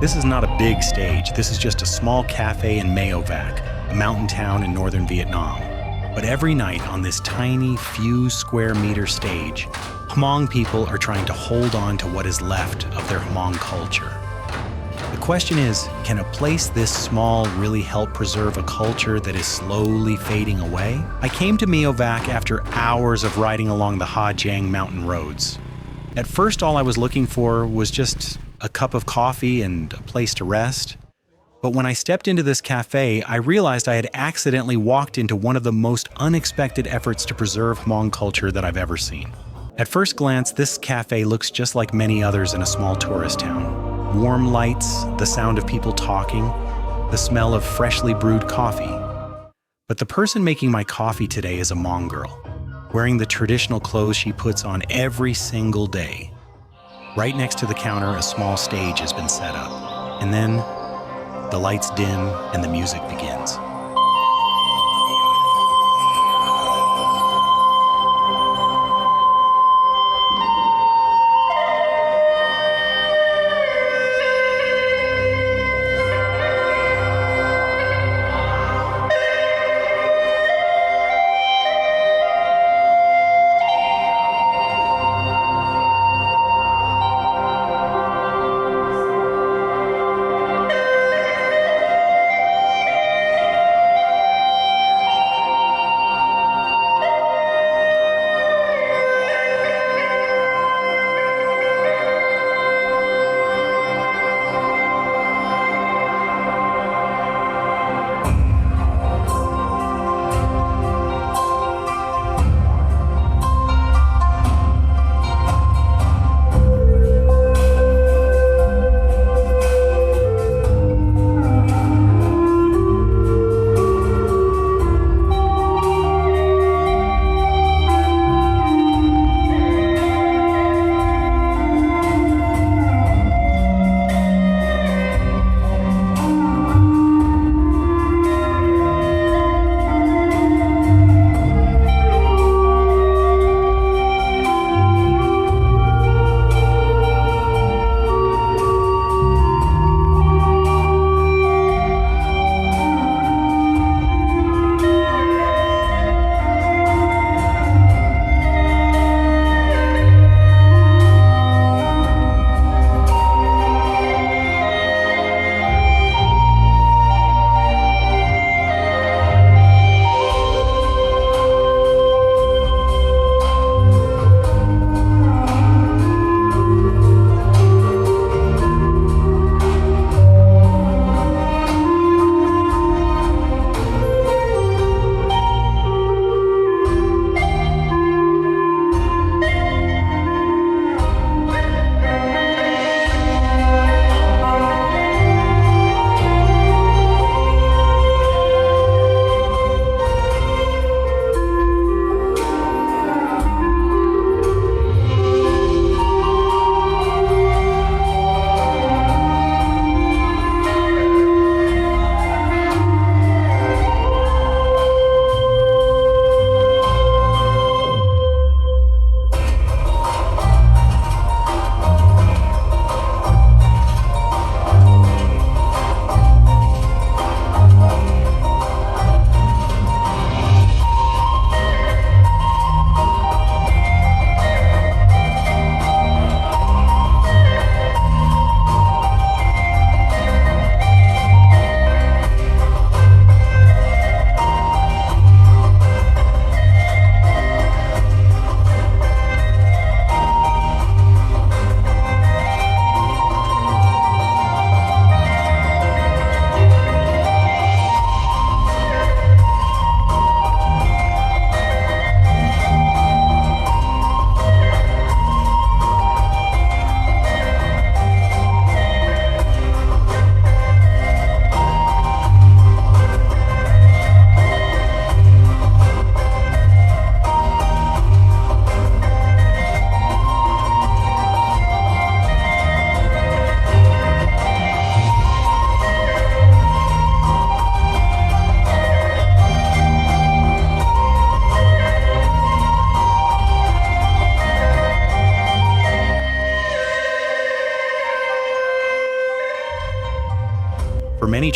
This is not a big stage. This is just a small cafe in Meo Vac, a mountain town in northern Vietnam. But every night on this tiny few square meter stage, Hmong people are trying to hold on to what is left of their Hmong culture. The question is, can a place this small really help preserve a culture that is slowly fading away? I came to Meo Vac after hours of riding along the Ha Giang mountain roads. At first, all I was looking for was just a cup of coffee and a place to rest. But when I stepped into this cafe, I realized I had accidentally walked into one of the most unexpected efforts to preserve Hmong culture that I've ever seen. At first glance, this cafe looks just like many others in a small tourist town. Warm lights, the sound of people talking, the smell of freshly brewed coffee. But the person making my coffee today is a Hmong girl, wearing the traditional clothes she puts on every single day. Right next to the counter, a small stage has been set up. And then the lights dim and the music begins.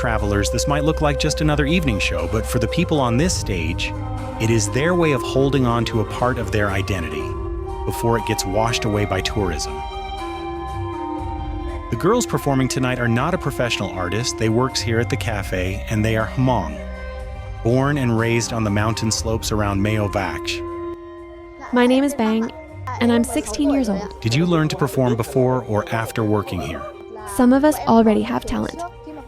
travelers, this might look like just another evening show, but for the people on this stage, it is their way of holding on to a part of their identity before it gets washed away by tourism. The girls performing tonight are not a professional artist. They work here at the cafe, and they are Hmong, born and raised on the mountain slopes around Meo Vac. My name is Bang, and I'm 16 years old. Did you learn to perform before or after working here? Some of us already have talent.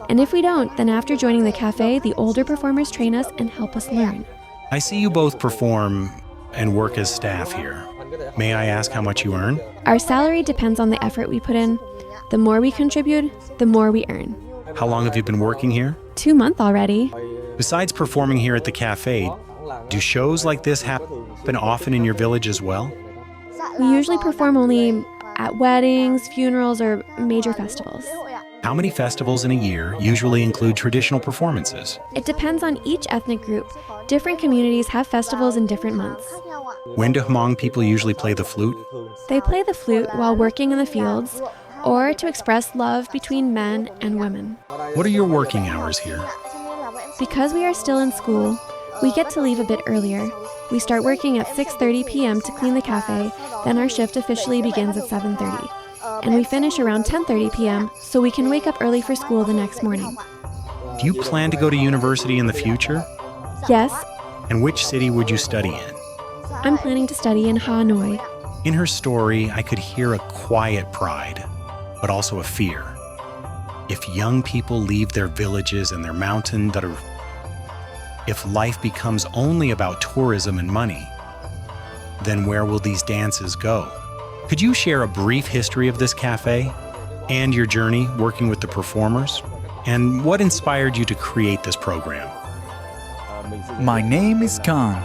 And if we don't, then after joining the cafe, the older performers train us and help us learn. I see you both perform and work as staff here. May I ask how much you earn? Our salary depends on the effort we put in. The more we contribute, the more we earn. How long have you been working here? 2 months already. Besides performing here at the cafe, do shows like this happen often in your village as well? We usually perform only at weddings, funerals, or major festivals. How many festivals in a year usually include traditional performances? It depends on each ethnic group. Different communities have festivals in different months. When do Hmong people usually play the flute? They play the flute while working in the fields or to express love between men and women. What are your working hours here? Because we are still in school, we get to leave a bit earlier. We start working at 6:30 p.m. to clean the cafe, then our shift officially begins at 7:30. And we finish around 10:30 p.m. so we can wake up early for school the next morning. Do you plan to go to university in the future? Yes, And which city would you study in? I'm planning to study in Hanoi. In her story, I could hear a quiet pride, but also a fear. If young people leave their villages and their mountain, if life becomes only about tourism and money, then where will these dances go? Could you share a brief history of this cafe and your journey working with the performers? And what inspired you to create this program? My name is Khan.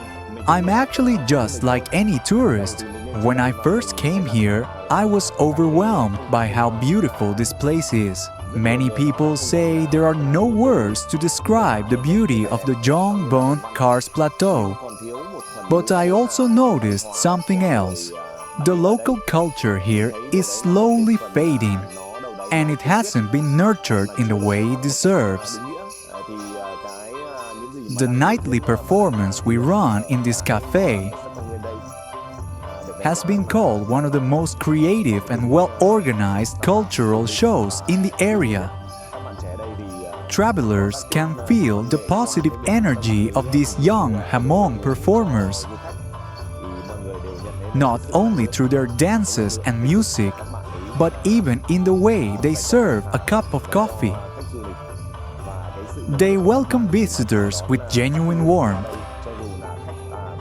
I'm actually just like any tourist. When I first came here, I was overwhelmed by how beautiful this place is. Many people say there are no words to describe the beauty of the Giang Bon Karst Plateau. But I also noticed something else. The local culture here is slowly fading, and it hasn't been nurtured in the way it deserves. The nightly performance we run in this cafe has been called one of the most creative and well-organized cultural shows in the area. Travelers can feel the positive energy of these young Hmong performers, not only through their dances and music, but even in the way they serve a cup of coffee. They welcome visitors with genuine warmth.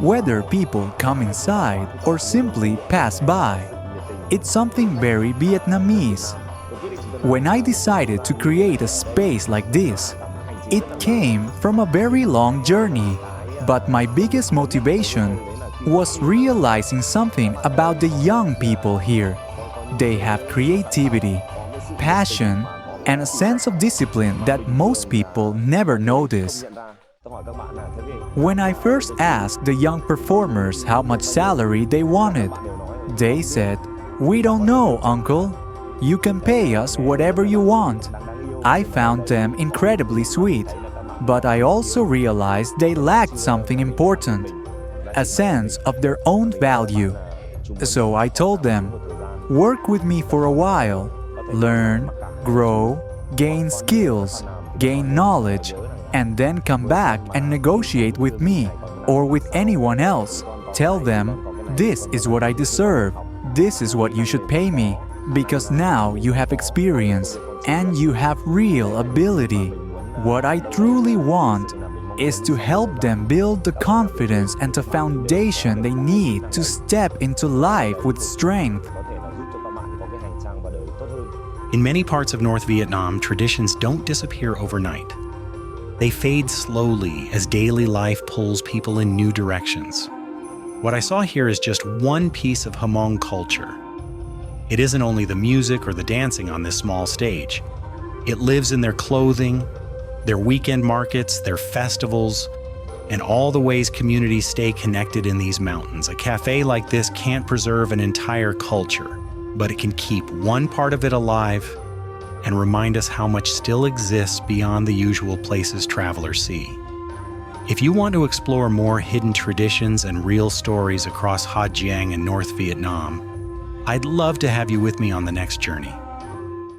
Whether people come inside or simply pass by, it's something very Vietnamese. When I decided to create a space like this, it came from a very long journey, but my biggest motivation was realizing something about the young people here. They have creativity, passion, and a sense of discipline that most people never notice. When I first asked the young performers how much salary they wanted, they said, "We don't know, uncle. You can pay us whatever you want." I found them incredibly sweet, but I also realized they lacked something important, a sense of their own value. So I told them, "Work with me for a while, learn, grow, gain skills, gain knowledge, and then come back and negotiate with me or with anyone else. Tell them, this is what I deserve, this is what you should pay me, because now you have experience and you have real ability. What I truly want is to help them build the confidence and the foundation they need to step into life with strength." In many parts of North Vietnam, traditions don't disappear overnight. They fade slowly as daily life pulls people in new directions. What I saw here is just one piece of Hmong culture. It isn't only the music or the dancing on this small stage. It lives in their clothing, their weekend markets, their festivals, and all the ways communities stay connected in these mountains. A cafe like this can't preserve an entire culture, but it can keep one part of it alive and remind us how much still exists beyond the usual places travelers see. If you want to explore more hidden traditions and real stories across Ha Giang and North Vietnam, I'd love to have you with me on the next journey.